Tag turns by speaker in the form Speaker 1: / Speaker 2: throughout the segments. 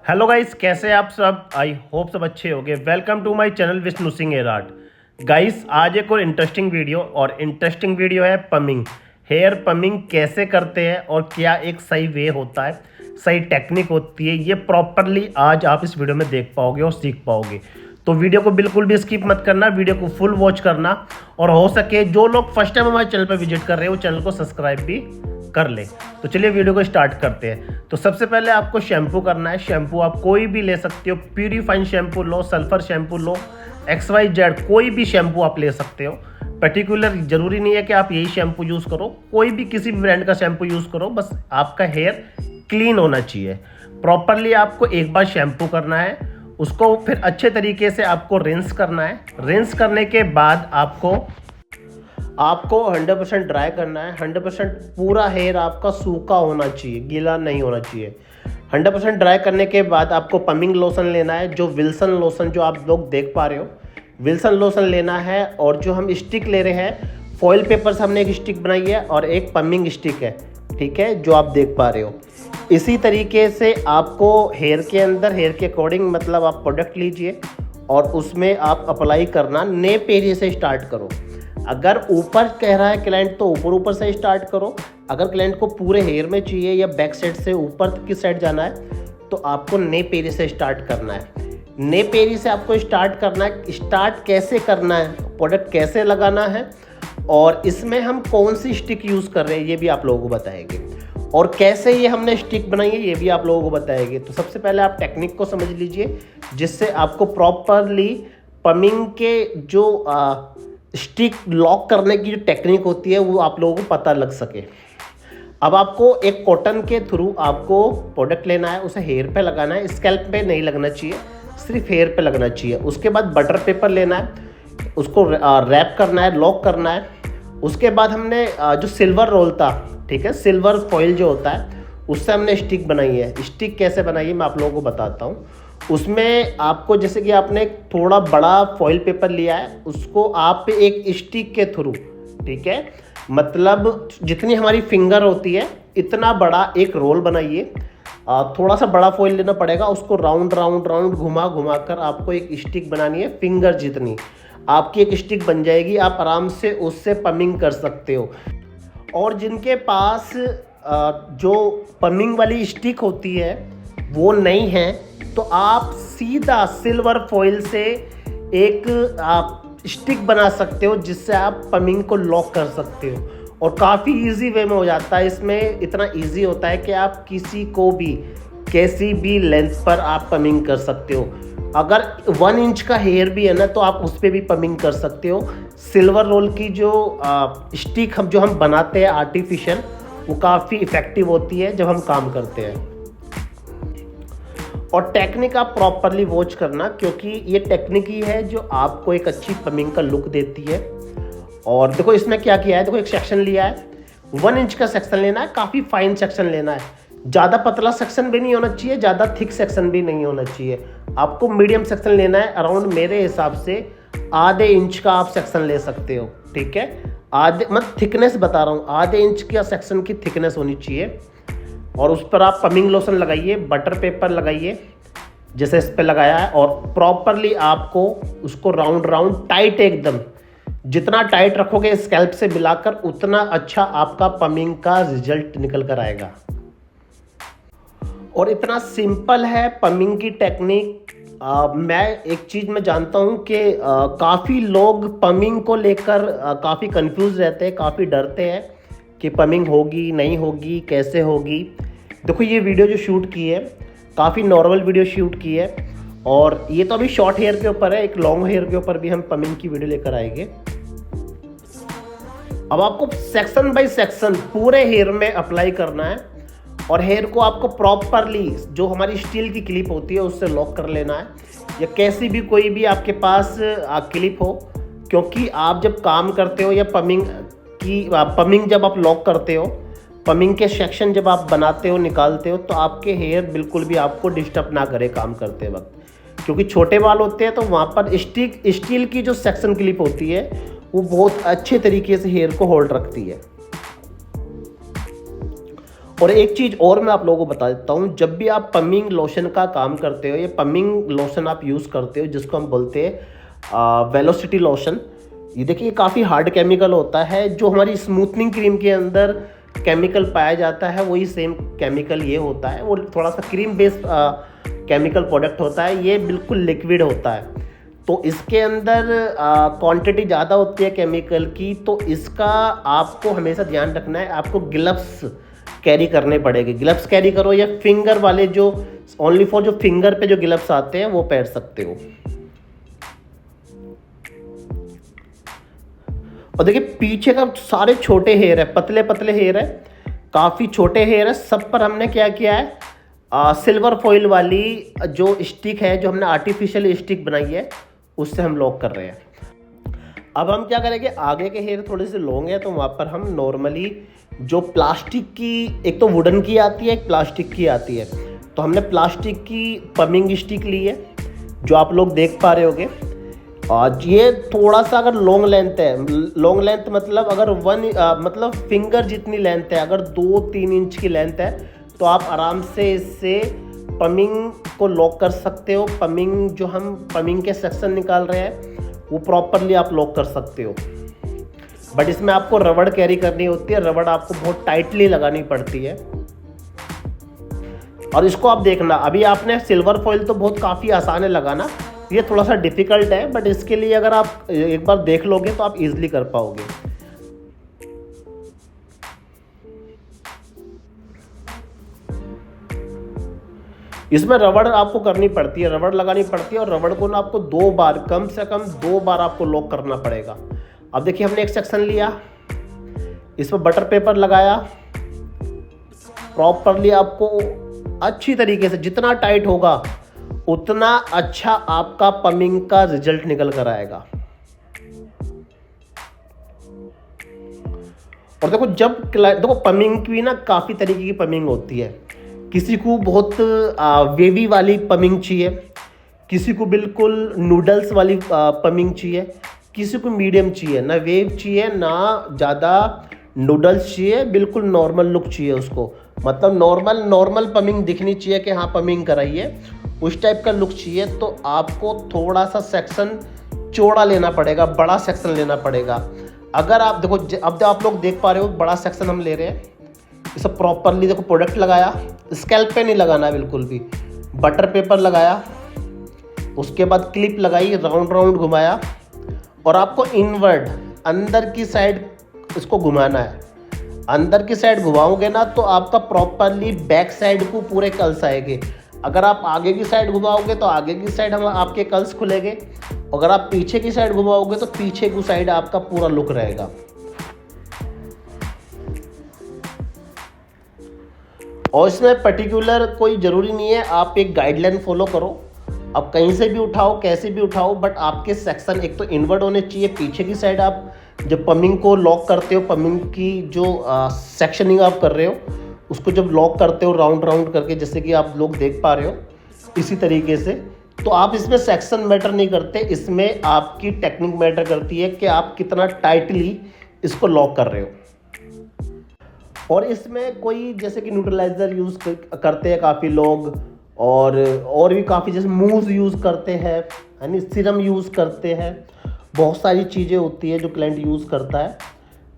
Speaker 1: Hello guys, कैसे हैं आप सब। आई होप सब अच्छे होंगे। Welcome to my channel Vishnu Singh एराट। गाइस, आज एक और इंटरेस्टिंग वीडियो है पमिंग। हेयर पमिंग कैसे करते हैं और क्या एक सही वे होता है, सही टेक्निक होती है, ये प्रॉपरली आज आप इस वीडियो में देख पाओगे और सीख पाओगे। तो वीडियो को बिल्कुल भी स्किप मत करना, वीडियो को फुल वॉच करना। और हो सके जो लोग फर्स्ट टाइम हमारे चैनल पर विजिट कर रहे हो, चैनल को सब्सक्राइब भी कर ले। तो चलिए वीडियो को स्टार्ट करते हैं। तो सबसे पहले आपको शैम्पू करना है। शैम्पू आप कोई भी ले सकते हो, प्यूरीफाइन शैम्पू लो, सल्फर शैम्पू लो, XYZ कोई भी शैम्पू आप ले सकते हो। पर्टिकुलर जरूरी नहीं है कि आप यही शैम्पू यूज़ करो, कोई भी किसी भी ब्रांड का शैम्पू यूज़ करो, बस आपका हेयर क्लीन होना चाहिए। प्रॉपरली आपको एक बार शैम्पू करना है, उसको फिर अच्छे तरीके से आपको रिंस करना है। रिंस करने के बाद आपको 100% ड्राई करना है। 100% पूरा हेयर आपका सूखा होना चाहिए, गीला नहीं होना चाहिए। 100% ड्राई करने के बाद आपको पमिंग लोशन लेना है, जो विल्सन लोशन जो आप लोग देख पा रहे हो, विल्सन लोशन लेना है। और जो हम स्टिक ले रहे हैं, फॉइल पेपर से हमने एक स्टिक बनाई है और एक पमिंग स्टिक है, ठीक है, जो आप देख पा रहे हो। इसी तरीके से आपको हेयर के अंदर, हेयर के अकॉर्डिंग मतलब आप प्रोडक्ट लीजिए और उसमें आप अप्लाई करना नेप एरिया से स्टार्ट करो। अगर ऊपर कह रहा है क्लाइंट तो ऊपर से स्टार्ट करो। अगर क्लाइंट को पूरे हेयर में चाहिए या बैक साइड से ऊपर की साइड जाना है तो आपको नेप एरिया से स्टार्ट करना है। नेप एरिया से आपको स्टार्ट करना है। स्टार्ट कैसे करना है, प्रोडक्ट कैसे लगाना है और इसमें हम कौन सी स्टिक यूज़ कर रहे हैं ये भी आप लोगों को बताएंगे। और कैसे ये हमने स्टिक बनाई है ये भी आप लोगों को बताएंगे। तो सबसे पहले आप टेक्निक को समझ लीजिए, जिससे आपको प्रॉपरली पमिंग के जो स्टिक लॉक करने की जो टेक्निक होती है वो आप लोगों को पता लग सके। अब आपको एक कॉटन के थ्रू आपको प्रोडक्ट लेना है, उसे हेयर पे लगाना है। स्कैल्प पे नहीं लगना चाहिए, सिर्फ हेयर पे लगना चाहिए। उसके बाद बटर पेपर लेना है, उसको रैप करना है, लॉक करना है। उसके बाद हमने जो सिल्वर रोल था, ठीक है, सिल्वर फॉइल जो होता है, उससे हमने स्टिक बनाई है। स्टिक कैसे बनाई है मैं आप लोगों को बताता हूँ। उसमें आपको जैसे कि आपने थोड़ा बड़ा फॉइल पेपर लिया है, उसको आप एक स्टिक के थ्रू, ठीक है, मतलब जितनी हमारी फिंगर होती है इतना बड़ा एक रोल बनाइए। थोड़ा सा बड़ा फॉइल लेना पड़ेगा, उसको राउंड राउंड राउंड घुमा घुमा कर आपको एक स्टिक बनानी है। फिंगर जितनी आपकी एक स्टिक बन जाएगी, आप आराम से उससे पमिंग कर सकते हो। और जिनके पास जो पमिंग वाली स्टिक होती है वो नहीं है, तो आप सीधा सिल्वर फॉइल से एक आप स्टिक बना सकते हो, जिससे आप पमिंग को लॉक कर सकते हो। और काफ़ी इजी वे में हो जाता है। इसमें इतना इजी होता है कि आप किसी को भी कैसी भी लेंथ पर आप पमिंग कर सकते हो। अगर 1 इंच का हेयर भी है ना तो आप उस पर भी पमिंग कर सकते हो। सिल्वर रोल की जो स्टिक जो हम बनाते हैं आर्टिफिशियल, वो काफ़ी इफ़ेक्टिव होती है जब हम काम करते हैं। और टेक्निक आप प्रॉपरली वॉच करना, क्योंकि ये टेक्निक ही है जो आपको एक अच्छी पमिंग का लुक देती है। और देखो इसमें क्या किया है, देखो एक सेक्शन लिया है, 1 इंच का सेक्शन लेना है, काफ़ी फाइन सेक्शन लेना है। ज़्यादा पतला सेक्शन भी नहीं होना चाहिए, ज़्यादा थिक सेक्शन भी नहीं होना चाहिए। आपको मीडियम सेक्शन लेना है। अराउंड मेरे हिसाब से आधे इंच का आप सेक्शन ले सकते हो, ठीक है। आधे मतलब थिकनेस बता रहा हूँ, आधे इंच का सेक्शन की थिकनेस होनी चाहिए। और उस पर आप पमिंग लोशन लगाइए, बटर पेपर लगाइए जैसे इस पर लगाया है। और प्रॉपरली आपको उसको राउंड राउंड टाइट, एकदम जितना टाइट रखोगे स्कैल्प से मिलाकर उतना अच्छा आपका पमिंग का रिजल्ट निकल कर आएगा। और इतना सिंपल है पमिंग की टेक्निक। मैं एक चीज़ मैं जानता हूँ कि काफ़ी लोग पमिंग को लेकर काफ़ी कंफ्यूज रहते हैं, काफ़ी डरते हैं कि पमिंग होगी नहीं होगी, कैसे होगी। देखो ये वीडियो जो शूट की है, काफ़ी नॉर्मल वीडियो शूट की है। और ये तो अभी शॉर्ट हेयर के ऊपर है, एक लॉन्ग हेयर के ऊपर भी हम पमिंग की वीडियो लेकर आएंगे। अब आपको सेक्शन बाय सेक्शन पूरे हेयर में अप्लाई करना है। और हेयर को आपको प्रॉपरली जो हमारी स्टील की क्लिप होती है उससे लॉक कर लेना है, या कैसी भी कोई भी आपके पास क्लिप हो। क्योंकि आप जब काम करते हो या पमिंग जब आप लॉक करते हो, पमिंग के सेक्शन जब आप बनाते हो, निकालते हो, तो आपके हेयर बिल्कुल भी आपको डिस्टर्ब ना करे काम करते वक्त। क्योंकि छोटे बाल होते हैं तो वहाँ पर स्टील की जो सेक्शन क्लिप होती है वो बहुत अच्छे तरीके से हेयर को होल्ड रखती है। और एक चीज़ और मैं आप लोगों को बता देता हूँ, जब भी आप पमिंग लोशन का काम करते हो, ये पमिंग लोशन आप यूज़ करते हो जिसको हम बोलते हैं वेलोसिटी लोशन, ये देखिए काफ़ी हार्ड केमिकल होता है। जो हमारी स्मूथनिंग क्रीम के अंदर केमिकल पाया जाता है वही सेम केमिकल ये होता है। वो थोड़ा सा क्रीम बेस्ड केमिकल प्रोडक्ट होता है, ये बिल्कुल लिक्विड होता है। तो इसके अंदर क्वांटिटी ज़्यादा होती है केमिकल की, तो इसका आपको हमेशा ध्यान रखना है। आपको ग्लव्स कैरी करने पड़ेंगे, ग्लव्स कैरी करो या फिंगर वाले जो ओनली फॉर जो फिंगर पे जो ग्लव्स आते हैं वो पहन सकते हो। और देखिए पीछे का सारे छोटे हेयर है, पतले पतले हेयर है, काफ़ी छोटे हेयर है, सब पर हमने क्या किया है सिल्वर फॉइल वाली जो स्टिक है, जो हमने आर्टिफिशियल स्टिक बनाई है, उससे हम लॉक कर रहे हैं। अब हम क्या करेंगे, आगे के हेयर थोड़े से लॉन्ग है तो वहाँ पर हम नॉर्मली जो प्लास्टिक की, एक तो वुडन की आती है, एक प्लास्टिक की आती है, तो हमने प्लास्टिक की पमिंग स्टिक ली है जो आप लोग देख पा रहे होगे। और ये थोड़ा सा अगर लॉन्ग लेंथ है, लॉन्ग लेंथ मतलब अगर मतलब फिंगर जितनी लेंथ है, अगर 2-3 इंच की लेंथ है तो आप आराम से इससे पमिंग को लॉक कर सकते हो। पमिंग जो हम पमिंग के सेक्शन निकाल रहे हैं वो प्रॉपरली आप लॉक कर सकते हो। बट इसमें आपको रबड़ कैरी करनी होती है, रबड़ आपको बहुत टाइटली लगानी पड़ती है। और इसको आप देखना, अभी आपने सिल्वर फॉइल तो बहुत काफ़ी आसान है लगाना, ये थोड़ा सा डिफ़िकल्ट है, बट इसके लिए अगर आप एक बार देख लोगे तो आप इजीली कर पाओगे। इसमें रबड़ आपको करनी पड़ती है, रबड़ लगानी पड़ती है, और रबड़ को ना आपको 2 बार, कम से कम 2 बार आपको लॉक करना पड़ेगा। अब देखिए हमने एक सेक्शन लिया, इसमें बटर पेपर लगाया, प्रॉपरली आपको अच्छी तरीके से, जितना टाइट होगा उतना अच्छा आपका पमिंग का रिजल्ट निकल कर आएगा। और देखो पमिंग की ना काफ़ी तरीके की पमिंग होती है। किसी को बहुत वेवी वाली पमिंग चाहिए, किसी को बिल्कुल नूडल्स वाली पमिंग चाहिए, किसी को मीडियम चाहिए, ना वेव चाहिए ना ज़्यादा नूडल्स चाहिए, बिल्कुल नॉर्मल लुक चाहिए उसको, मतलब नॉर्मल पमिंग दिखनी चाहिए कि हाँ पमिंग कराई है, उस टाइप का लुक चाहिए। तो आपको थोड़ा सा सेक्शन चौड़ा लेना पड़ेगा, बड़ा सेक्शन लेना पड़ेगा। अगर आप देखो, अब आप लोग देख पा रहे हो बड़ा सेक्शन हम ले रहे हैं, इसे प्रॉपरली देखो प्रोडक्ट लगाया, स्कैल्प पे नहीं लगाना है बिल्कुल भी, बटर पेपर लगाया, उसके बाद क्लिप लगाई, राउंड घुमाया, और आपको इनवर्ड अंदर की साइड इसको घुमाना है। अंदर की साइड घुमाओगे ना तो आपका प्रॉपरली बैक साइड को पूरे कल्स आएंगे। अगर आप आगे की साइड घुमाओगे तो आगे की साइड हम आपके कल्स खुलेंगे, अगर आप पीछे की साइड घुमाओगे तो पीछे की साइड आपका पूरा लुक रहेगा। और इसमें पर्टिकुलर कोई ज़रूरी नहीं है, आप एक गाइडलाइन फॉलो करो, आप कहीं से भी उठाओ, कैसे भी उठाओ, बट आपके सेक्शन एक तो इनवर्ड होने चाहिए। पीछे की साइड आप जब पमिंग को लॉक करते हो, पमिंग की जो सेक्शनिंग आप कर रहे हो उसको जब लॉक करते हो राउंड करके, जैसे कि आप लोग देख पा रहे हो इसी तरीके से, तो आप इसमें सेक्शन मैटर नहीं करते, इसमें आपकी टेक्निक मैटर करती है कि आप कितना टाइटली इसको लॉक कर रहे हो। और इसमें कोई जैसे कि न्यूट्रलाइज़र यूज़ करते हैं काफ़ी लोग, और भी काफ़ी जैसे मूव यूज़ करते हैं, यानी सीरम यूज़ करते हैं, बहुत सारी चीज़ें होती है जो क्लाइंट यूज़ करता है।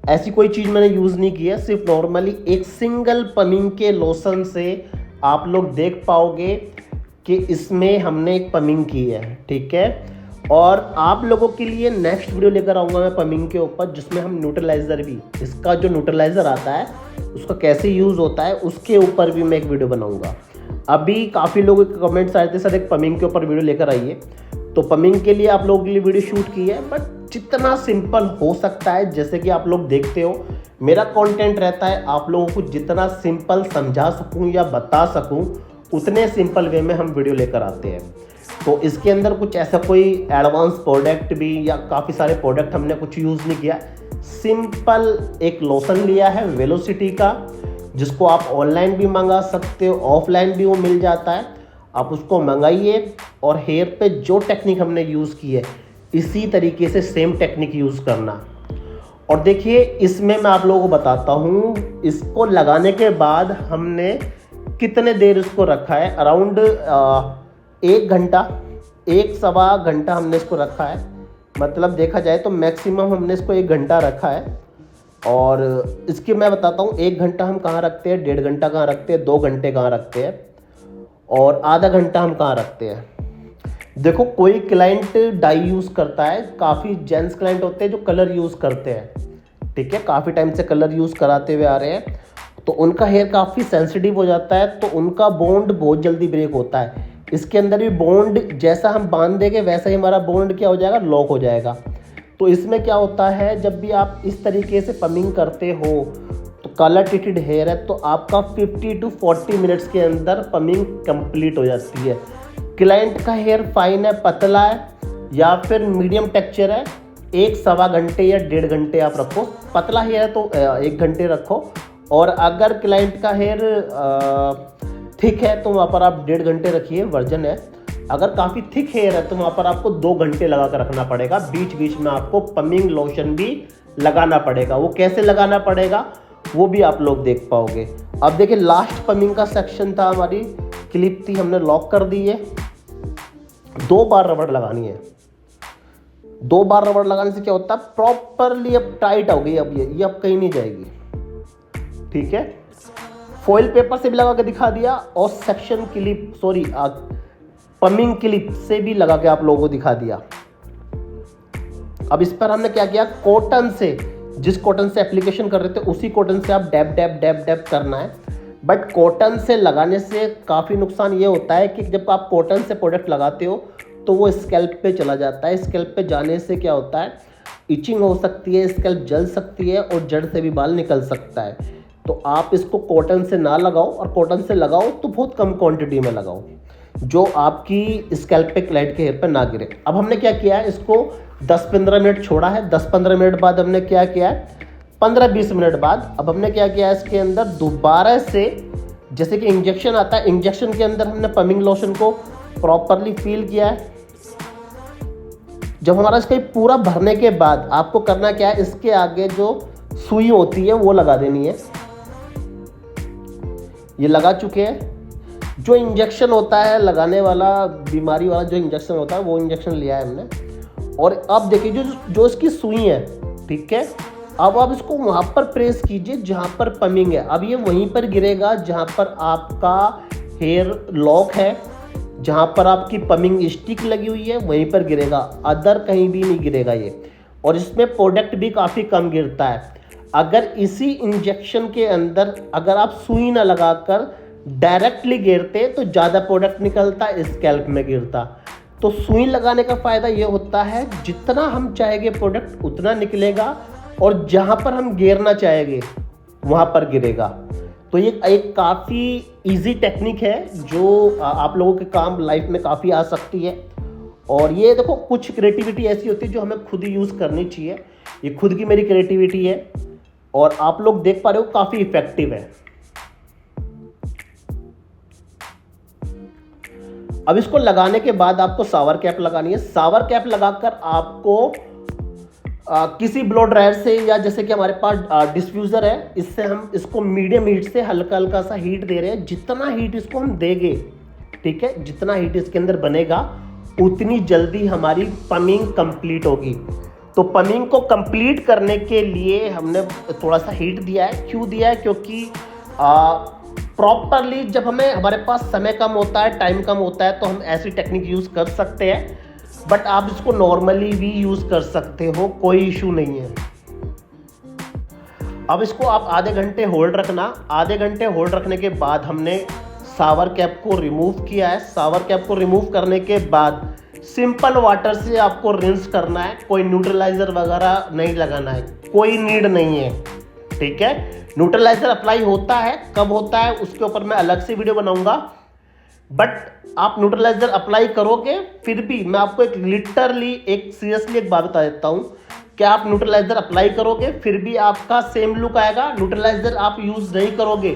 Speaker 1: ऐसी कोई चीज़ मैंने यूज़ नहीं की है, सिर्फ नॉर्मली एक सिंगल पमिंग के लोशन से आप लोग देख पाओगे कि इसमें हमने एक पमिंग की है, ठीक है। और आप लोगों के लिए नेक्स्ट वीडियो लेकर आऊँगा मैं पमिंग के ऊपर, जिसमें हम न्यूट्रलाइज़र भी, इसका जो न्यूट्रलाइज़र आता है उसका कैसे यूज़ होता है उसके ऊपर भी मैं एक वीडियो बनाऊँगा। अभी काफ़ी लोगों के कमेंट्स आए थे सर एक पमिंग के ऊपर वीडियो लेकर आइए, तो पमिंग के लिए आप लोगों के लिए वीडियो शूट की है, बट जितना सिंपल हो सकता है, जैसे कि आप लोग देखते हो मेरा कंटेंट रहता है आप लोगों को जितना सिंपल समझा सकूं या बता सकूं उतने सिंपल वे में हम वीडियो लेकर आते हैं। तो इसके अंदर कुछ ऐसा कोई एडवांस प्रोडक्ट भी या काफ़ी सारे प्रोडक्ट हमने कुछ यूज़ नहीं किया, सिंपल एक लोशन लिया है वेलोसिटी का, जिसको आप ऑनलाइन भी मंगा सकते हो, ऑफलाइन भी वो मिल जाता है, आप उसको मंगाइए। और हेयर पे जो टेक्निक हमने यूज़ की है इसी तरीके से सेम टेक्निक यूज़ करना। और देखिए इसमें मैं आप लोगों को बताता हूँ, इसको लगाने के बाद हमने कितने देर इसको रखा है। अराउंड 1 घंटा, 1-1.25 घंटा हमने इसको रखा है। मतलब देखा जाए तो मैक्सिमम हमने इसको 1 घंटा रखा है। और इसकी मैं बताता हूँ 1 घंटा हम कहाँ रखते हैं, 1.5 घंटा कहाँ रखते हैं, 2 घंटे कहाँ रखते हैं, और आधा घंटा हम कहाँ रखते हैं। देखो कोई क्लाइंट डाई यूज़ करता है, काफ़ी जेंट्स क्लाइंट होते हैं जो कलर यूज़ करते हैं, ठीक है, काफ़ी टाइम से कलर यूज़ कराते हुए आ रहे हैं, तो उनका हेयर काफ़ी सेंसिटिव हो जाता है, तो उनका बॉन्ड बहुत जल्दी ब्रेक होता है। इसके अंदर भी बॉन्ड जैसा हम बांध देंगे वैसा ही हमारा बॉन्ड क्या हो जाएगा, लॉक हो जाएगा। तो इसमें क्या होता है, जब भी आप इस तरीके से पमिंग करते हो तो कलर ट्रीटेड हेयर है तो आपका 50 to 40 मिनट्स के अंदर पमिंग कंप्लीट हो जाती है। क्लाइंट का हेयर फाइन है, पतला है या फिर मीडियम टेक्सचर है, 1-1.25 या 1.5 घंटे आप रखो। पतला हेयर है तो 1 घंटे रखो, और अगर क्लाइंट का हेयर थिक है तो वहाँ पर आप 1.5 घंटे रखिए, वर्जन है। अगर काफ़ी थिक हेयर है तो वहाँ पर आपको 2 घंटे लगा कर रखना पड़ेगा। बीच बीच में आपको पमिंग लोशन भी लगाना पड़ेगा। वो कैसे लगाना पड़ेगा वो भी आप लोग देख पाओगे। अब देखिए लास्ट पमिंग का सेक्शन था, हमारी क्लिप थी, हमने लॉक कर दी है। 2 बार रबड़ लगानी है। 2 बार रबड़ लगाने से क्या होता है, प्रॉपरली अब टाइट हो गई, अब ये अब कहीं नहीं जाएगी, ठीक है। फॉइल पेपर से भी लगा के दिखा दिया, और सेक्शन क्लिप पमिंग क्लिप से भी लगा के आप लोगों को दिखा दिया। अब इस पर हमने क्या किया, कॉटन से, जिस कॉटन से एप्लीकेशन कर रहे थे उसी कॉटन से आप डैब डैब डैब डैब करना है। बट कॉटन से लगाने से काफ़ी नुकसान ये होता है कि जब आप कॉटन से प्रोडक्ट लगाते हो तो वो स्कैल्प पे चला जाता है। स्कैल्प पे जाने से क्या होता है, इचिंग हो सकती है, स्कैल्प जल सकती है, और जड़ से भी बाल निकल सकता है। तो आप इसको कॉटन से ना लगाओ, और कॉटन से लगाओ तो बहुत कम क्वांटिटी में लगाओ, जो आपकी स्कैल्प पे, क्लाइंट के हेयर पे ना गिरे। अब हमने क्या किया है, इसको 10-15 मिनट छोड़ा है। 10-15 मिनट बाद हमने क्या किया है, 15-20 मिनट बाद अब हमने क्या किया है, इसके अंदर दोबारा से, जैसे कि इंजेक्शन आता है, इंजेक्शन के अंदर हमने पमिंग लोशन को प्रॉपरली फील किया है। जब हमारा इसका पूरा भरने के बाद आपको करना क्या है, इसके आगे जो सुई होती है वो लगा देनी है। ये लगा चुके हैं। जो इंजेक्शन होता है लगाने वाला, बीमारी वाला जो इंजेक्शन होता है, वो इंजेक्शन लिया है हमने। और अब देखिए जो इसकी सुई है, ठीक है, अब आप इसको वहाँ पर प्रेस कीजिए जहाँ पर पमिंग है। अब ये वहीं पर गिरेगा जहाँ पर आपका हेयर लॉक है, जहाँ पर आपकी पमिंग स्टिक लगी हुई है वहीं पर गिरेगा, अदर कहीं भी नहीं गिरेगा ये। और इसमें प्रोडक्ट भी काफ़ी कम गिरता है। अगर इसी इंजेक्शन के अंदर अगर आप सुई ना लगाकर डायरेक्टली गिरते तो ज़्यादा प्रोडक्ट निकलता, स्कैल्प में गिरता। तो सुई लगाने का फ़ायदा ये होता है, जितना हम चाहेंगे प्रोडक्ट उतना निकलेगा, और जहाँ पर हम गिरना चाहेंगे वहाँ पर गिरेगा। तो ये एक काफ़ी इजी टेक्निक है जो आप लोगों के काम लाइफ में काफ़ी आ सकती है। और ये देखो कुछ क्रिएटिविटी ऐसी होती है जो हमें खुद ही यूज़ करनी चाहिए। ये खुद की मेरी क्रिएटिविटी है, और आप लोग देख पा रहे हो काफ़ी इफेक्टिव है। अब इसको लगाने के बाद आपको शावर कैप लगानी है। शावर कैप लगाकर आपको किसी ब्लो ड्रायर से, या जैसे कि हमारे पास डिफ्यूज़र है, इससे हम इसको मीडियम हीट से हल्का हल्का सा हीट दे रहे हैं। जितना हीट इसको हम देंगे, ठीक है, जितना हीट इसके अंदर बनेगा उतनी जल्दी हमारी पमिंग कंप्लीट होगी। तो पमिंग को कंप्लीट करने के लिए हमने थोड़ा सा हीट दिया है। क्यों दिया है, क्योंकि प्रॉपरली जब हमारे पास समय कम होता है, टाइम कम होता है, तो हम ऐसी टेक्निक यूज़ कर सकते हैं। बट आप इसको नॉर्मली भी यूज़ कर सकते हो, कोई इशू नहीं है। अब इसको आप आधे घंटे होल्ड रखना। आधे घंटे होल्ड रखने के बाद हमने शावर कैप को रिमूव किया है। शावर कैप को रिमूव करने के बाद सिंपल वाटर से आपको रिंस करना है। कोई न्यूट्रलाइजर वगैरह नहीं लगाना है, कोई नीड नहीं है, ठीक है। न्यूट्रलाइजर अप्लाई होता है, कब होता है उसके ऊपर मैं अलग से वीडियो बनाऊंगा। बट आप न्यूट्रलाइजर अप्लाई करोगे, फिर भी मैं आपको सीरियसली एक बात बता देता हूँ कि आप न्यूट्रलाइजर अप्लाई करोगे फिर भी आपका सेम लुक आएगा। न्यूट्रलाइजर आप यूज़ नहीं करोगे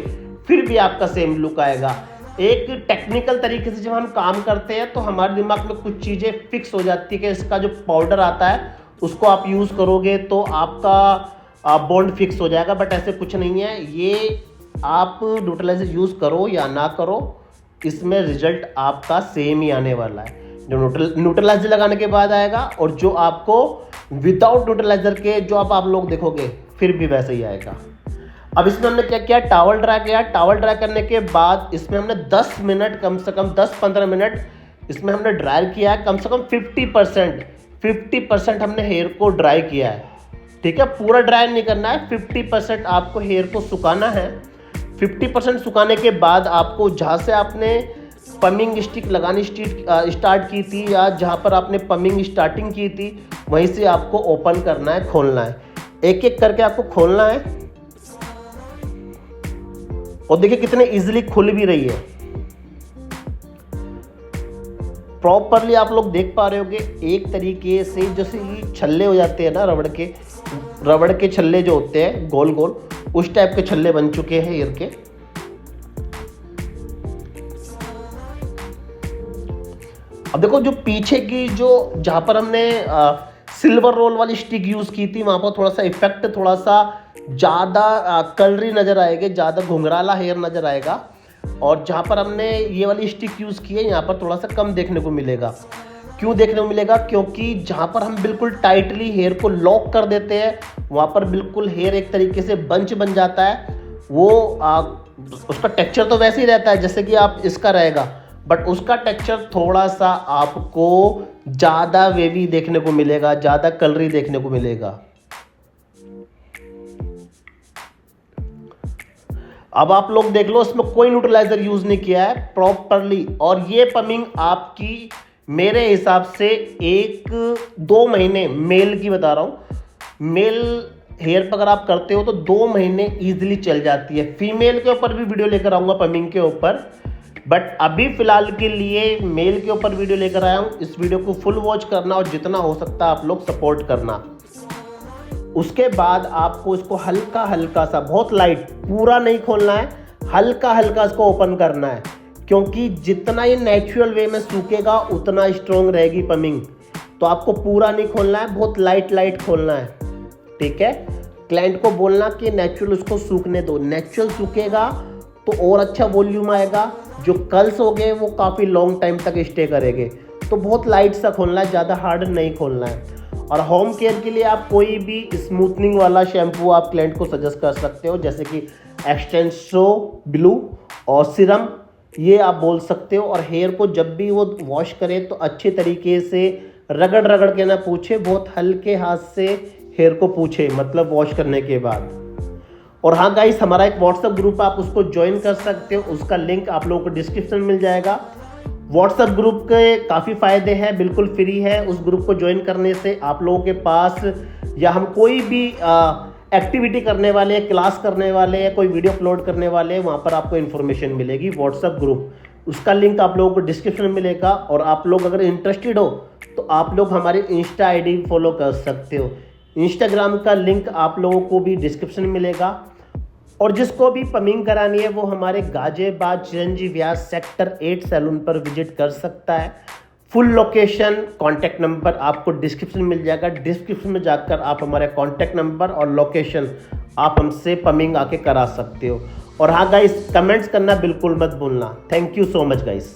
Speaker 1: फिर भी आपका सेम लुक आएगा। एक टेक्निकल तरीके से जब हम काम करते हैं तो हमारे दिमाग में कुछ चीज़ें फिक्स हो जाती है कि इसका जो पाउडर आता है उसको आप यूज़ करोगे तो आपका बॉन्ड फिक्स हो जाएगा, बट ऐसे कुछ नहीं है। ये आप न्यूट्रलाइजर यूज़ करो या ना करो, इसमें रिजल्ट आपका सेम ही आने वाला है। जो न्यूट्रलाइजर लगाने के बाद आएगा और जो आपको विदाउट न्यूट्रलाइजर के जो आप लोग देखोगे फिर भी वैसे ही आएगा। अब इसमें हमने क्या किया, टावल ड्राई किया। टावल ड्राई करने के बाद इसमें हमने 10 मिनट, कम से कम 10-15 मिनट इसमें हमने ड्राई किया है। कम से कम 50% हमने हेयर को ड्राई किया है। ठीक है, पूरा ड्राई नहीं करना है, 50% आपको हेयर को सुखाना है। 50% सुखाने के बाद आपको जहाँ से आपने पमिंग स्टिक लगानी स्टार्ट की थी या जहाँ पर आपने पमिंग स्टार्टिंग की थी वहीं से आपको ओपन करना है, खोलना है। एक एक करके आपको खोलना है और देखिए कितने इजीली खुल भी रही है। प्रॉपरली आप लोग देख पा रहे होगे, एक तरीके से जैसे ये छल्ले हो जाते हैं ना, रबड़ के छल्ले जो होते हैं गोल गोल, उस टाइप के छल्ले बन चुके हैं हेयर के। अब देखो जो पीछे की जो जहां पर हमने सिल्वर रोल वाली स्टिक यूज की थी वहां पर थोड़ा सा इफेक्ट, थोड़ा सा ज्यादा कलरी नजर आएगा, ज्यादा घुंघराला हेयर नजर आएगा। और जहां पर हमने ये वाली स्टिक यूज की है यहाँ पर थोड़ा सा कम देखने को मिलेगा। क्यों देखने को मिलेगा? क्योंकि जहां पर हम बिल्कुल टाइटली हेयर को लॉक कर देते हैं वहां पर बिल्कुल हेयर एक तरीके से बंच बन जाता है। वो उसका टेक्सचर तो वैसे ही रहता है जैसे कि आप इसका रहेगा, बट उसका टेक्सचर थोड़ा सा आपको ज़्यादा वेवी देखने को मिलेगा, ज़्यादा कलरी देखने को मिलेगा। अब आप लोग देख लो, इसमें कोई न्यूट्रलाइजर यूज नहीं किया है प्रॉपरली। और ये पमिंग आपकी मेरे हिसाब से 1-2 महीने, मेल की बता रहा हूँ, मेल हेयर पर अगर आप करते हो तो 2 महीने इजीली चल जाती है। फीमेल के ऊपर भी वीडियो लेकर आऊँगा पमिंग के ऊपर, बट अभी फिलहाल के लिए मेल के ऊपर वीडियो लेकर आया हूँ। इस वीडियो को फुल वॉच करना और जितना हो सकता है आप लोग सपोर्ट करना। उसके बाद आपको इसको हल्का हल्का सा, बहुत लाइट, पूरा नहीं खोलना है, हल्का हल्का इसको ओपन करना है। क्योंकि जितना ये नेचुरल वे में सूखेगा उतना स्ट्रॉन्ग रहेगी पमिंग। तो आपको पूरा नहीं खोलना है, बहुत लाइट लाइट खोलना है। ठीक है, क्लाइंट को बोलना कि नेचुरल उसको सूखने दो, नेचुरल सूखेगा तो और अच्छा वॉल्यूम आएगा। जो कर्ल्स हो गए वो काफ़ी लॉन्ग टाइम तक स्टे करेंगे। तो बहुत लाइट सा खोलना है, ज़्यादा हार्ड नहीं खोलना है। और होम केयर के लिए आप कोई भी स्मूथनिंग वाला शैम्पू आप क्लाइंट को सजेस्ट कर सकते हो, जैसे कि एक्सटेंसो ब्लू और सीरम, ये आप बोल सकते हो। और हेयर को जब भी वो वॉश करें तो अच्छे तरीके से रगड़ रगड़ के ना पूछे, बहुत हल्के हाथ से हेयर को पूछे, मतलब वॉश करने के बाद। और हाँ गाइस, हमारा एक व्हाट्सएप ग्रुप आप उसको ज्वाइन कर सकते हो, उसका लिंक आप लोगों को डिस्क्रिप्शन में मिल जाएगा। व्हाट्सएप ग्रुप के काफ़ी फ़ायदे हैं, बिल्कुल फ्री है। उस ग्रुप को ज्वाइन करने से आप लोगों के पास, या हम कोई भी एक्टिविटी करने वाले, क्लास करने वाले या कोई वीडियो अपलोड करने वाले, वहाँ पर आपको इन्फॉर्मेशन मिलेगी। व्हाट्सएप ग्रुप, उसका लिंक आप लोगों को डिस्क्रिप्शन में मिलेगा। और आप लोग अगर इंटरेस्टेड हो तो आप लोग हमारी इंस्टा ID फॉलो कर सकते हो। इंस्टाग्राम का लिंक आप लोगों को भी डिस्क्रिप्शन में मिलेगा। और जिसको भी पमिंग करानी है वो हमारे गाजियाबाद चिरंजीव व्यास सेक्टर 8 सैलून पर विजिट कर सकता है। फुल लोकेशन, कॉन्टैक्ट नंबर आपको डिस्क्रिप्शन में मिल जाएगा। डिस्क्रिप्शन में जाकर आप हमारे कॉन्टैक्ट नंबर और लोकेशन आप हमसे पमिंग आके करा सकते हो। और हाँ गाइस, कमेंट्स करना बिल्कुल मत भूलना। Thank you so much guys.